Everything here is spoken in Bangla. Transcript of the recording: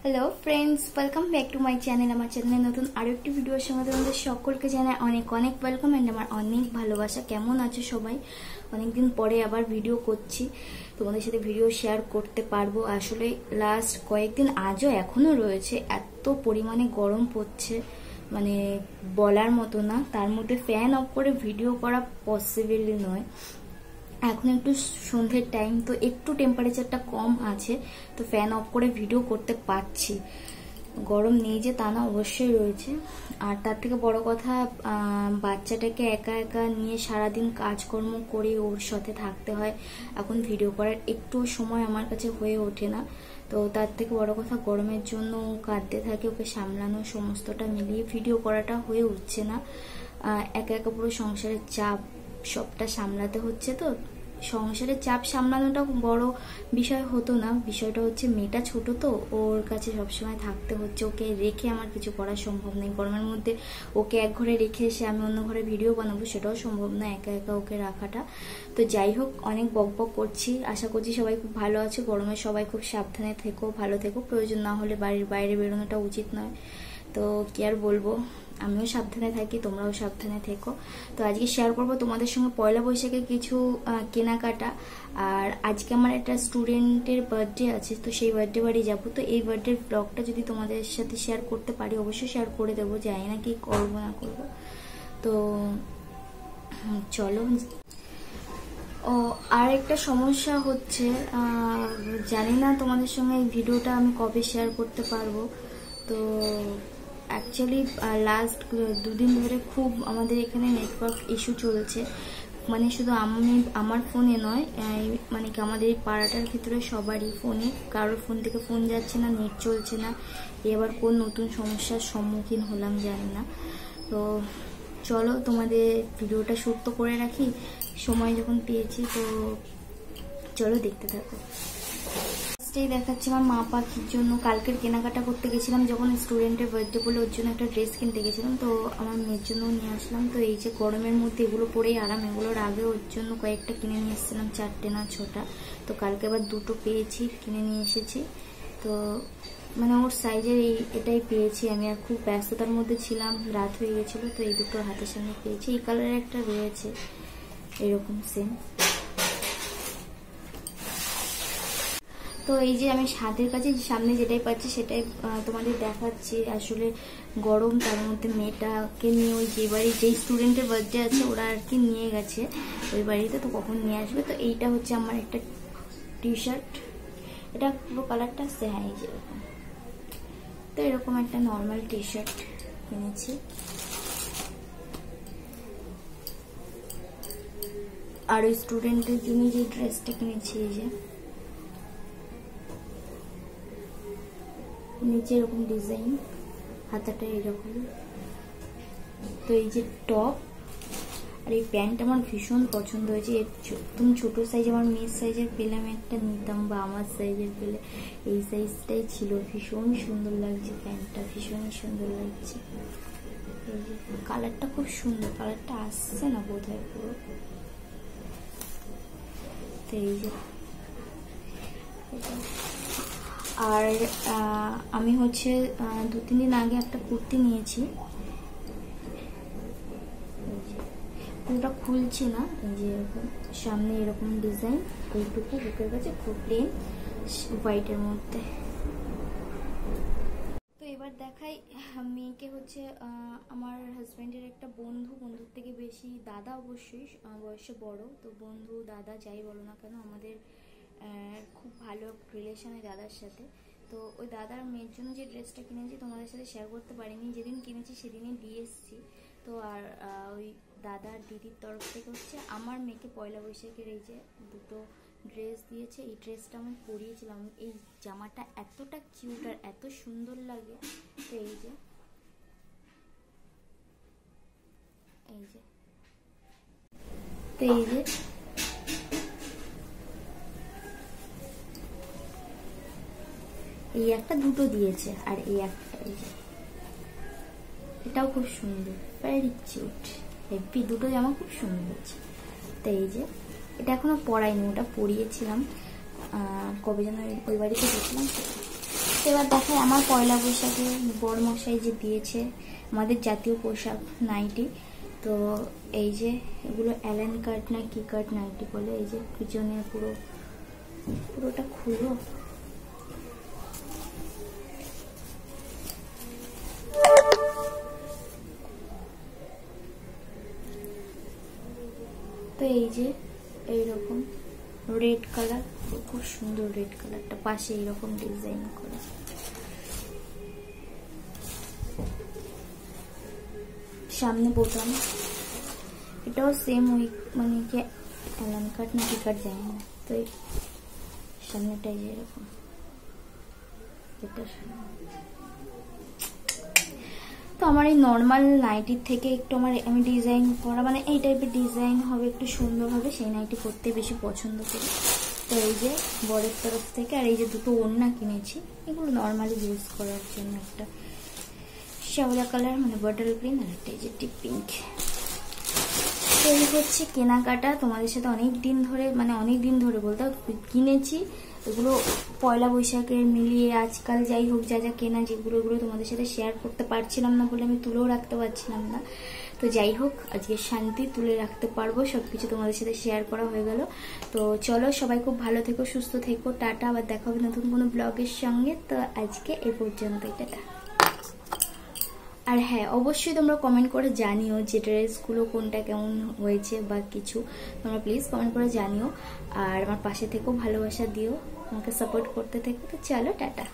Hello friends, welcome back to my channel. আমার চ্যানেলে নতুন আরো একটি ভিডিওর সঙ্গে তোমাদের সকলকে জানাই অনেক অনেক ওয়েলকাম অ্যান্ড আমার অনেক ভালোবাসা। কেমন আছো সবাই? অনেকদিন পরে আবার ভিডিও করছি, তোমাদের সাথে ভিডিও শেয়ার করতে পারবো। আসলে লাস্ট কয়েকদিন, আজও এখনো রয়েছে, এত পরিমাণে গরম পড়ছে মানে বলার মতো না। তার মধ্যে ফ্যান অফ করে ভিডিও করা পসিবলই নয়। এখন একটু সন্ধ্যের টাইম, তো একটু টেম্পারেচারটা কম আছে, তো ফ্যান অফ করে ভিডিও করতে পারছি। গরম নেই যে তা না, অবশ্যই রয়েছে। আর তার থেকে বড় কথা, বাচ্চাটাকে একা একা নিয়ে সারাদিন কাজকর্ম করে ওর সাথে থাকতে হয়। এখন ভিডিও করার একটু সময় আমার কাছে হয়ে ওঠে না। তো তার থেকে বড় কথা, গরমের জন্য ও কাঁদতে থাকে, ওকে সামলানো সমস্তটা মিলিয়ে ভিডিও করাটা হয়ে উঠছে না। একা একা পুরো সংসারের চাপ সবটা সামলাতে হচ্ছে। তো সংসারের চাপ সামলানোটা বড় বিষয় হতো না, বিষয়টা হচ্ছে মেয়েটা ছোট, তো ওর কাছে সবসময় থাকতে হচ্ছে। ওকে রেখে আমার কিছু করা সম্ভব নেই। গরমের মধ্যে ওকে এক ঘরে রেখে এসে আমি অন্য ঘরে ভিডিও বানাবো, সেটাও সম্ভব না একা একা ওকে রাখাটা। তো যাই হোক, অনেক বকবক করছি। আশা করছি সবাই খুব ভালো আছে। গরমে সবাই খুব সাবধানে থেকো, ভালো থেকো। প্রয়োজন না হলে বাড়ির বাইরে বেরোনোটা উচিত নয়। তো কি আর বলবো, আমিও সাবধানে থাকি, তোমরাও সাবধানে থেকো। তো আজকে শেয়ার করবো তোমাদের সঙ্গে পয়লা বৈশাখে কিছু কেনাকাটা। আর আজকে আমার একটা স্টুডেন্টের বার্থডে আছে, তো সেই বার্থডে বাড়ি যাবো। তো এই বার্থডে ব্লগটা যদি তোমাদের সাথে শেয়ার করতে পারি, অবশ্যই শেয়ার করে দেবো, জানি না কি করবো না করবো। তো চলো। ও আর একটা সমস্যা হচ্ছে, জানি না তোমাদের সঙ্গে এই ভিডিওটা আমি কবে শেয়ার করতে পারবো। তো অ্যাকচুয়ালি লাস্ট দুদিন ধরে খুব আমাদের এখানে নেটওয়ার্ক ইস্যু চলছে। মানে শুধু আমার ফোনে নয়, মানে কি আমাদের এই পাড়াটার ভিতরে সবারই ফোনে, কারোর ফোন থেকে ফোন যাচ্ছে না, নেট চলছে না। এবার কোন নতুন সমস্যার সম্মুখীন হলাম জানি না। তো চলো, তোমাদের ভিডিওটা শ্যুট তো করে রাখি, সময় যখন পেয়েছি। তো চলো দেখতে থাকো। দেখাচ্ছি আমার মা পাখির জন্য কালকের কেনাকাটা করতে গেছিলাম, যখন স্টুডেন্টের বার্থডে বলে ওর জন্য একটা ড্রেস কিনতে গেছিলাম। তো আমার মেয়ের জন্য নিয়ে আসলাম। তো এই যে গরমের মধ্যে এগুলো পরেই আরাম, এগুলোর আগে ওর জন্য কয়েকটা কিনে নিয়ে এসেছিলাম, 4টে না 6টা। তো কালকে আবার 2টো পেয়েছি, কিনে নিয়ে এসেছি। তো মানে ওর সাইজের এটাই পেয়েছি আমি। আর খুব ব্যস্ততার মধ্যে ছিলাম, রাত হয়ে গেছিলো, তো এই দুটো হাতের সামনে পেয়েছি। এই কালারের একটা রয়েছে এরকম সেম। তো এই যে আমি হাতের কাছে সামনে যেটাই পাচ্ছি সেটাই তোমাদের দেখাচ্ছি। আসলে গরম, তার মধ্যে মেয়েটাকে নিয়ে ওই যেই স্টুডেন্টের বার্থডে আছে ওরা আর কি নিয়ে গেছে ওই বাড়িতে, তো কখন নিয়ে আসবে। তো এইটা হচ্ছে আমার একটা টি শার্ট, এটা পুরো কালারটা আসছে, হ্যাঁ এই যে এরকম। তো এরকম একটা নর্মাল টি শার্ট কিনেছি। আর ওই স্টুডেন্টের জন্য যে ড্রেসটা কিনেছি, এই যে নিচে এরকম ডিজাইন, হাতাটা এরকম। তো এই যে টপ আর এই প্যান্ট আমার ভীষণ পছন্দ হয়েছে। একদম ছোট সাইজ, আমার মেয়ের সাইজের পেলে আমি একটা নিতাম, বা আমার সাইজের পেলে এই সাইজটাই ছিল। ভীষণ সুন্দর লাগছে প্যান্টটা, ভীষণই সুন্দর লাগছে। এই যে কালারটা খুব সুন্দর, কালারটা আসছে না বোধ হয় পুরো। তো এই যে, আর আমি হচ্ছে 2-3 দিন আগে একটা কুর্তি নিয়েছি, পুরোটা খুলছি না। এই যে এরকম সামনে এরকম ডিজাইন, এইটুকু বুকের কাছে, খুব প্লেন হোয়াইটের মধ্যে। তো এবার দেখাই মেয়েকে। হচ্ছে আমার হাজব্যান্ডের একটা বন্ধুর থেকে বেশি দাদা, অবশ্যই বয়সে বড়, তো বন্ধু দাদা যাই বলো না কেন, আমাদের খুব ভালো রিলেশন ওই দাদার সাথে। তো ওই দাদার মেয়ের জন্য যে ড্রেসটা কিনেছি তোমাদের সাথে শেয়ার করতে পারিনি, যেদিন কিনেছি সেদিনই দিয়ে এসেছি। তো আর ওই দাদার দিদির তরফ থেকে হচ্ছে আমার মেয়েকে পয়লা বৈশাখের এই যে 2টো ড্রেস দিয়েছে। এই ড্রেসটা আমি পরিয়েছিলাম, এই জামাটা এতটা কিউট আর এত সুন্দর লাগে। তো এই যে তো এই যে এই একটা 2টো দিয়েছে, আর এই একটা, এই যে এটাও খুব সুন্দর, ভেরি কিউট, হেভি। 2টো জামা খুব সুন্দর হয়েছে। তো এই যে এটা এখনো পরাইনি, ওটা পরিয়েছিলাম কবে যেন ওই বাড়িতে গেছিলাম। এবার দেখাই আমার পয়লা বৈশাখে বড় মশাই যে দিয়েছে আমাদের জাতীয় পোশাক নাইটি। তো এই যে এগুলো অ্যালান কাট না কি কাট নাইটি বলে, এই যে পিছনে পুরোটা খুলো। তো এই যে এইরকম রেড কালার, খুব সুন্দর রেড কালারটা, পাশে এইরকম ডিজাইন করে। সামনে বোতাম, এটাও সেম ওই মানে কি অ্যালান কাট না কি কাট যায় না। তো সামনেটাই এরকম, তো আমার এই নর্মাল নাইটির থেকে একটু আমি ডিজাইন করা মানে এই টাইপের ডিজাইন হবে একটু সুন্দর হবে, সেই নাইটি পরতে বেশি পছন্দ করি। তো এই যে বরের তরফ থেকে, আর এই যে দুটো ওড়না কিনেছি, এগুলো নর্মালি ইউজ করার জন্য, একটা শ্যাওলা কালার মানে বটল গ্রিন, আর একটা এই যে ডিপ পিঙ্ক। তো এই হচ্ছে কেনাকাটা, তোমাদের সাথে অনেক দিন ধরে বলতে কিনেছি এগুলো পয়লা বৈশাখের মিলিয়ে। আজকাল যাই হোক যা যা কেনা যেগুলো এগুলো তোমাদের সাথে শেয়ার করতে পারছিলাম না বলে আমি তুলেও রাখতে পারছিলাম না। তো যাই হোক আজকে শান্তি তুলে রাখতে পারবো, সবকিছু তোমাদের সাথে শেয়ার করা হয়ে গেল। তো চলো সবাই খুব ভালো থেকো, সুস্থ থেকো, টাটা, আবার দেখা হবে নতুন কোনো ব্লগের সঙ্গে। তো আজকে এই পর্যন্তই, টাটা। আর হ্যাঁ, অবশ্যই তোমরা কমেন্ট করে জানিও যে ড্রেসগুলো কোনটা কেমন হয়েছে বা কিছু, তোমরা প্লিজ কমেন্ট করে জানিও। আর আমার পাশে থেকেও ভালোবাসা দিও, আমাকে সাপোর্ট করতে থেকো। তো চলো টাটা।